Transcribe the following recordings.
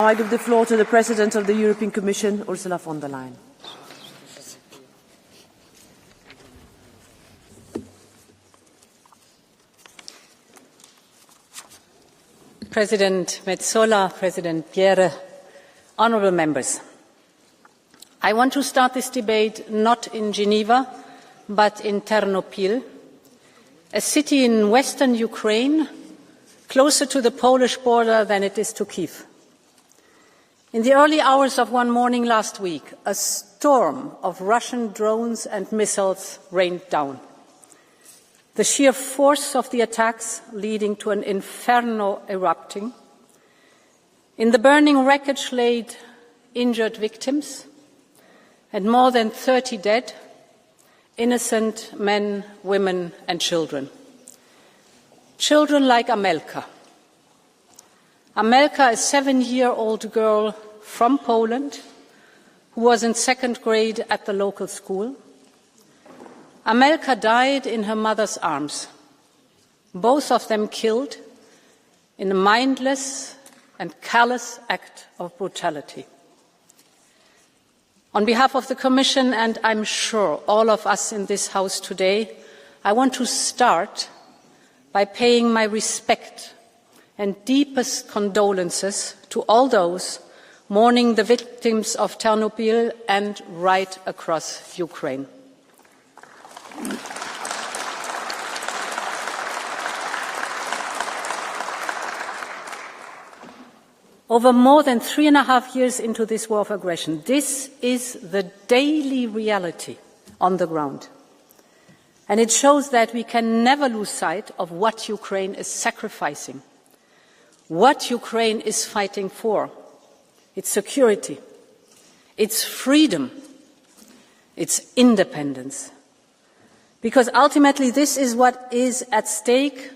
I give the floor to the President of the European Commission, Ursula von der Leyen. President Metsola, President Pierre, honourable members. I want to start this debate not in Geneva, but in Ternopil, a city in western Ukraine, closer to the Polish border than it is to Kiev. In the early hours of one morning last week, a storm of Russian drones and missiles rained down. The sheer force of the attacks leading to an inferno erupting. In the burning wreckage laid injured victims and more than 30 dead, innocent men, women and children. Children like Amelka. Amelka, a 7-year-old girl from Poland who was in 2nd grade at the local school. Amelka died in her mother's arms, both of them killed in a mindless and callous act of brutality. On behalf of the Commission, and I'm sure all of us in this House today, I want to start by paying my respect and deepest condolences to all those mourning the victims of Ternopil and right across Ukraine. Over more than 3.5 years into this war of aggression, this is the daily reality on the ground. And it shows that we can never lose sight of what Ukraine is sacrificing, what Ukraine is fighting for: its security, its freedom, its independence. Because ultimately this is what is at stake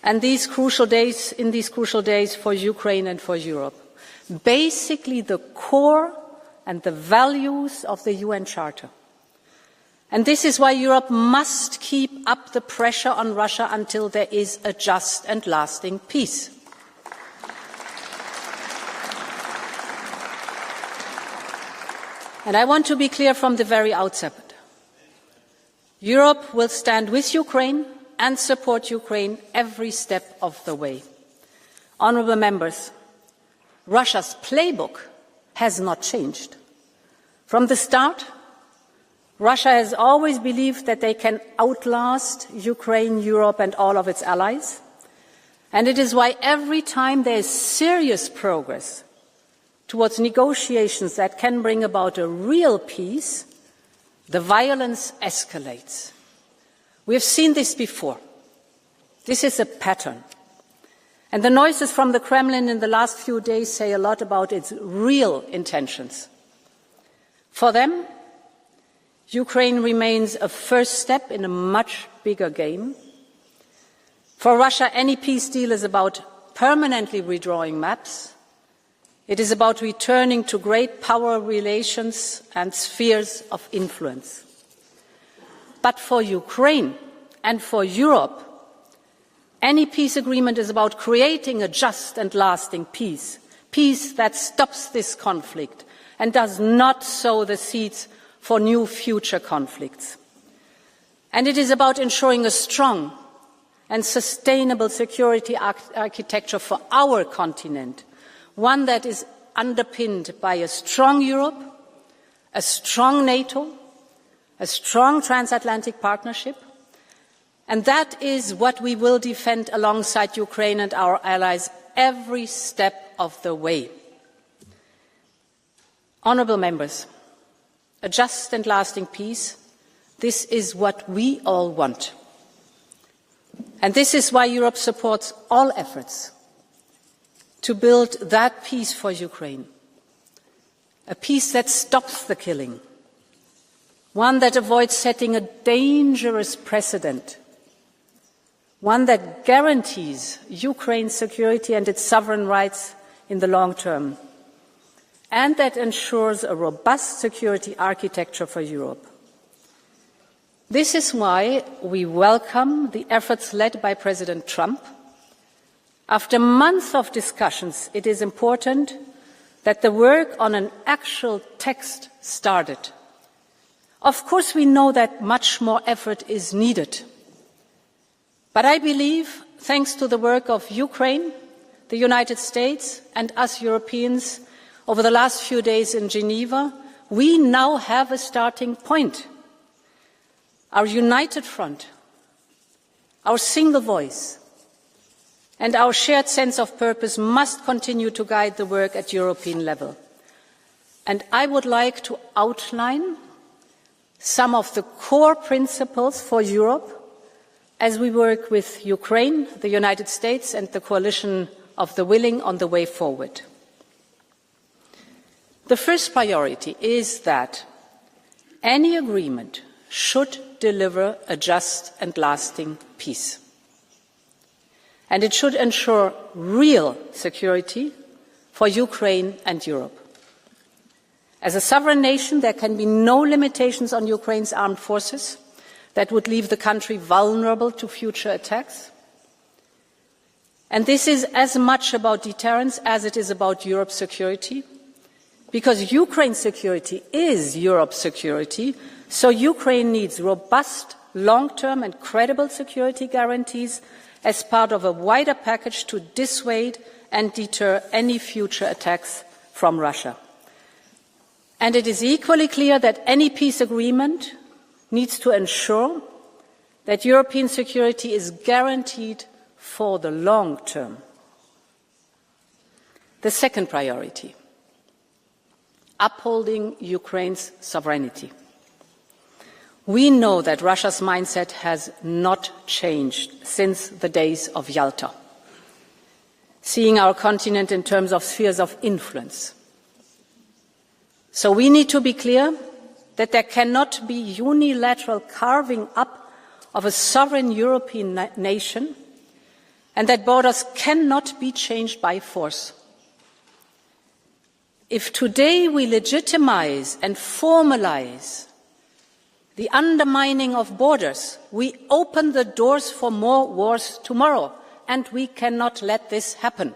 in these crucial days for Ukraine and for Europe. Basically the core and the values of the UN Charter. And this is why Europe must keep up the pressure on Russia until there is a just and lasting peace. And I want to be clear from the very outset. Europe will stand with Ukraine and support Ukraine every step of the way. Honourable members, Russia's playbook has not changed. From the start, Russia has always believed that they can outlast Ukraine, Europe and all of its allies. And it is why every time there is serious progress towards negotiations that can bring about a real peace, the violence escalates. We have seen this before. This is a pattern. And the noises from the Kremlin in the last few days say a lot about its real intentions. For them, Ukraine remains a first step in a much bigger game. For Russia, any peace deal is about permanently redrawing maps. It is about returning to great power relations and spheres of influence. But for Ukraine and for Europe, any peace agreement is about creating a just and lasting peace, peace that stops this conflict and does not sow the seeds for new future conflicts. And it is about ensuring a strong and sustainable security architecture for our continent, one that is underpinned by a strong Europe, a strong NATO, a strong transatlantic partnership, and that is what we will defend alongside Ukraine and our allies every step of the way. Honourable members, a just and lasting peace, this is what we all want. And this is why Europe supports all efforts to build that peace for Ukraine, a peace that stops the killing, one that avoids setting a dangerous precedent, one that guarantees Ukraine's security and its sovereign rights in the long term, and that ensures a robust security architecture for Europe. This is why we welcome the efforts led by President Trump. After months of discussions, it is important that the work on an actual text started. Of course, we know that much more effort is needed. But I believe, thanks to the work of Ukraine, the United States and us Europeans over the last few days in Geneva, we now have a starting point. Our united front, our single voice, and our shared sense of purpose must continue to guide the work at European level. And I would like to outline some of the core principles for Europe as we work with Ukraine, the United States, and the coalition of the willing on the way forward. The first priority is that any agreement should deliver a just and lasting peace. And it should ensure real security for Ukraine and Europe. As a sovereign nation, there can be no limitations on Ukraine's armed forces that would leave the country vulnerable to future attacks. And this is as much about deterrence as it is about Europe's security, because Ukraine's security is Europe's security, so Ukraine needs robust, long-term and credible security guarantees as part of a wider package to dissuade and deter any future attacks from Russia. And it is equally clear that any peace agreement needs to ensure that European security is guaranteed for the long term. The second priority, upholding Ukraine's sovereignty. We know that Russia's mindset has not changed since the days of Yalta, seeing our continent in terms of spheres of influence. So we need to be clear that there cannot be unilateral carving up of a sovereign European nation, and that borders cannot be changed by force. If today we legitimize and formalize the undermining of borders, we open the doors for more wars tomorrow, and we cannot let this happen.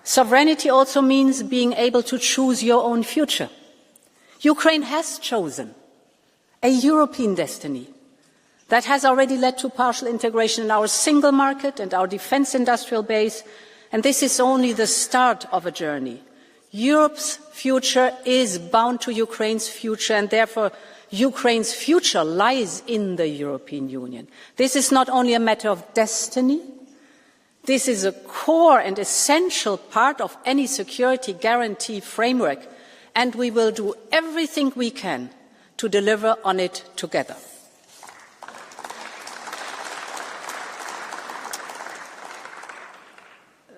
Sovereignty also means being able to choose your own future. Ukraine has chosen a European destiny that has already led to partial integration in our single market and our defence industrial base, and this is only the start of a journey. Europe's future is bound to Ukraine's future, and therefore Ukraine's future lies in the European Union. This is not only a matter of destiny, this is a core and essential part of any security guarantee framework, and we will do everything we can to deliver on it together.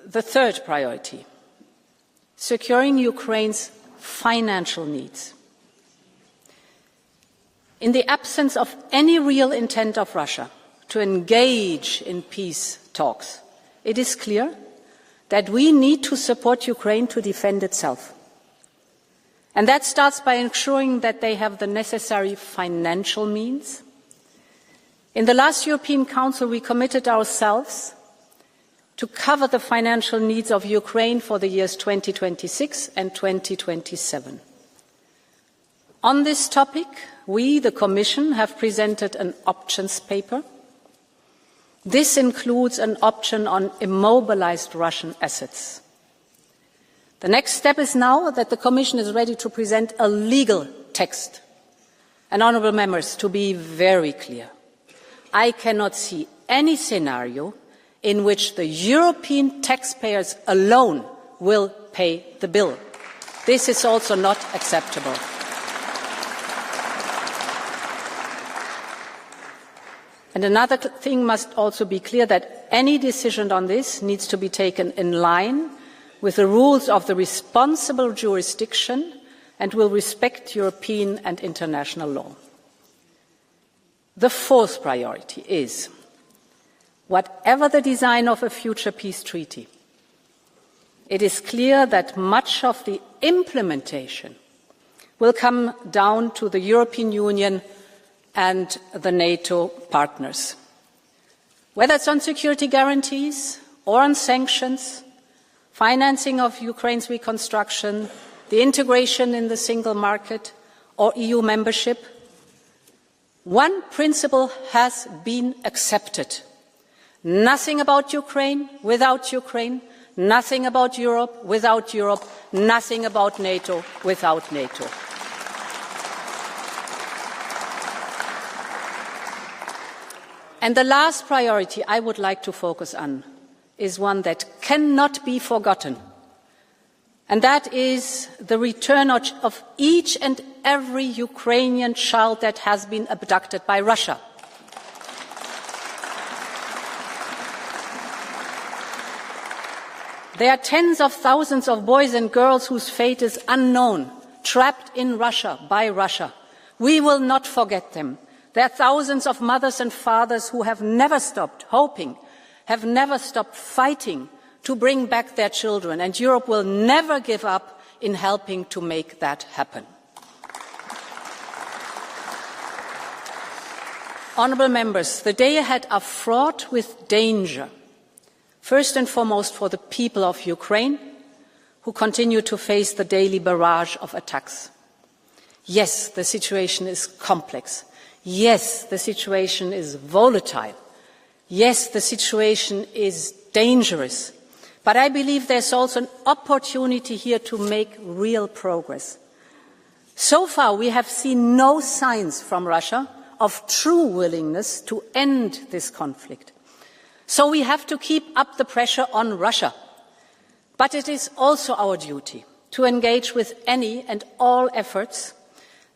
The third priority, securing Ukraine's financial needs. In the absence of any real intent of Russia to engage in peace talks, it is clear that we need to support Ukraine to defend itself. And that starts by ensuring that they have the necessary financial means. In the last European Council, we committed ourselves to cover the financial needs of Ukraine for the years 2026 and 2027. On this topic, we, the Commission, have presented an options paper. This includes an option on immobilized Russian assets. The next step is now that the Commission is ready to present a legal text. And, honourable members, to be very clear, I cannot see any scenario in which the European taxpayers alone will pay the bill. This is also not acceptable. And another thing must also be clear, that any decision on this needs to be taken in line with the rules of the responsible jurisdiction and will respect European and international law. The fourth priority is, whatever the design of a future peace treaty, it is clear that much of the implementation will come down to the European Union and the NATO partners. Whether it's on security guarantees or on sanctions, financing of Ukraine's reconstruction, the integration in the single market, or EU membership, one principle has been accepted. Nothing about Ukraine without Ukraine, nothing about Europe without Europe, nothing about NATO without NATO. And the last priority I would like to focus on is one that cannot be forgotten, and that is the return of each and every Ukrainian child that has been abducted by Russia. There are tens of thousands of boys and girls whose fate is unknown, trapped in Russia by Russia. We will not forget them. There are thousands of mothers and fathers who have never stopped hoping, have never stopped fighting to bring back their children, and Europe will never give up in helping to make that happen. Honourable members, the days ahead are fraught with danger, first and foremost for the people of Ukraine, who continue to face the daily barrage of attacks. Yes, the situation is complex. Yes, the situation is volatile. Yes, the situation is dangerous. But I believe there's also an opportunity here to make real progress. So far, we have seen no signs from Russia of true willingness to end this conflict. So we have to keep up the pressure on Russia. But it is also our duty to engage with any and all efforts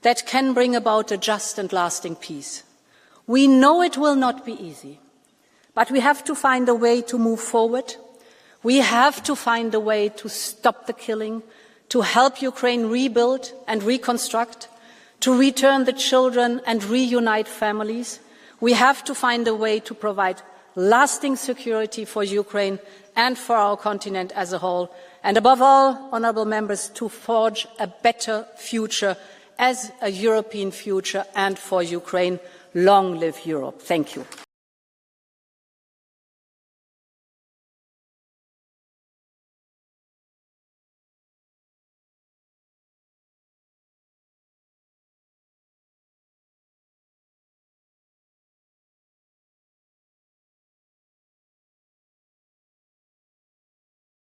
that can bring about a just and lasting peace. We know it will not be easy, but we have to find a way to move forward. We have to find a way to stop the killing, to help Ukraine rebuild and reconstruct, to return the children and reunite families. We have to find a way to provide lasting security for Ukraine and for our continent as a whole, and above all, honourable members, to forge a better future as a European future and for Ukraine. Long live Europe. Thank you.